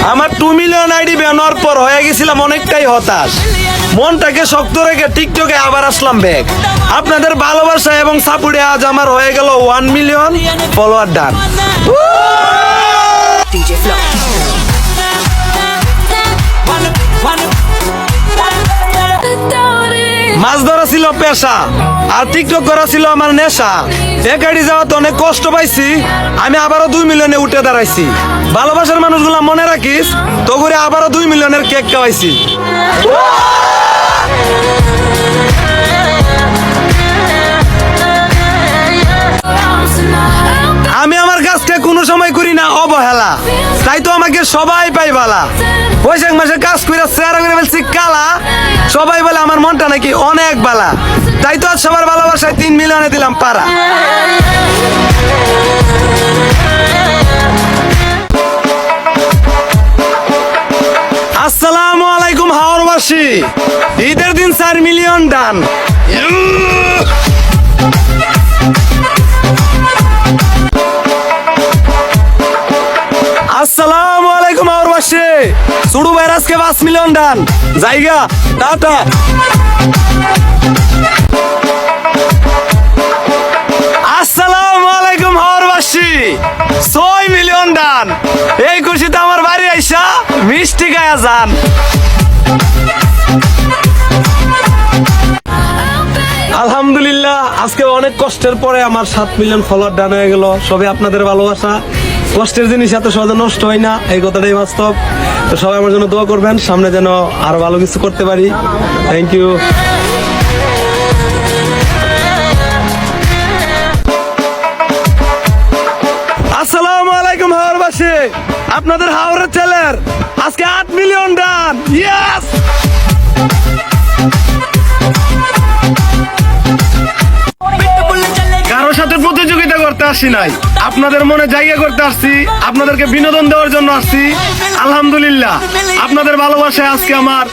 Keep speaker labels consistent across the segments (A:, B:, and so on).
A: আমার 2 million ID বানানোর পর হয়ে গেছিলাম অনেকটাই হতাশ। মনটাকে শক্ত রেখে টিকটকে আবার আসলাম ব্যাক। আপনাদের ভালোবাসা এবং সাপোর্টে আজ আমার হয়ে গেল 1 million follower done.
B: DJ Flow.
A: মাছ ধরা ছিল পেশা আর টিকটক করা ছিল আমার নেশা। এক আইডি যাওয়াতে অনেক কষ্ট পাইছি, আমি আবারও 2 মিলিয়নে উঠে দাঁড়াইছি। ভালোবাসার মানুষগুলা মনে রাখিস, তো করে আবারও 2 মিলিয়নের কেক খাওয়াইছি। আমি আমার কাজকে কোনো সময় করি না অবহেলা, তাই তো আমাকে সবাই পাই বালা। বৈশাখ মাসে কাজ করে চেহারা করে ফেলছি কালা, সবাই বলে আমার মনটা নাকি অনেক বালা। তাই তো আজ সবার ভালোবাসায় 3 মিলিয়নে দিলাম পারা। আসসালামু আলাইকুম হাওরবাসী, ঈদের দিন 4 মিলিয়ন ডান। আসসালামু আলাইকুম হাওরবাসী, সুড়ু ভাইয়ের আজকে 5 মিলিয়ন ডান। জায়গা টাটা। আসসালামু আলাইকুম হাওরবাসী, 6 মিলিয়ন ডান। এই খুশিতে আমার বাড়ি আইসা মিষ্টি গায়া যান। আলহামদুলিল্লাহ, আজকে অনেক কষ্টের পরে আমার 7 মিলিয়ন ফলোয়ার ডান হয়ে গেল। সবে আপনাদের ভালোবাসা, কষ্টের জিনিস এত সহজে নষ্ট হয় না, এই কথাটাই বাস্তব। তো সবাই আমার জন্য দোয়া করবেন, সামনে যেন আরো ভালো কিছু করতে পারি। Thank you. আসসালামু আলাইকুম হাওরবাসী, আপনাদের হাওড়ের ছেলের আজকে 8 মিলিয়ন ডান। ইয়েস। কারোর সাথে প্রতিযোগিতা করতে আসি নাই, আপনাদের মনে জায়গা করতে আসছি, আপনাদেরকে বিনোদন দেওয়ার জন্য আসছি। আলহামদুলিল্লাহ, আপনাদের ভালোবাসায় আজকে আমার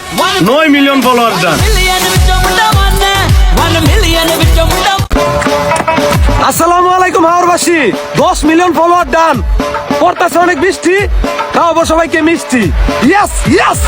A: 9 মিলিয়ন ফলোয়ার ডান। আসসালামু আলাইকুম হাওরবাসী, 10 মিলিয়ন ফলোয়ার ডান। পড়তেছে অনেক বৃষ্টি, খাওয়াবো সবাইকে মিষ্টি। Yes yes.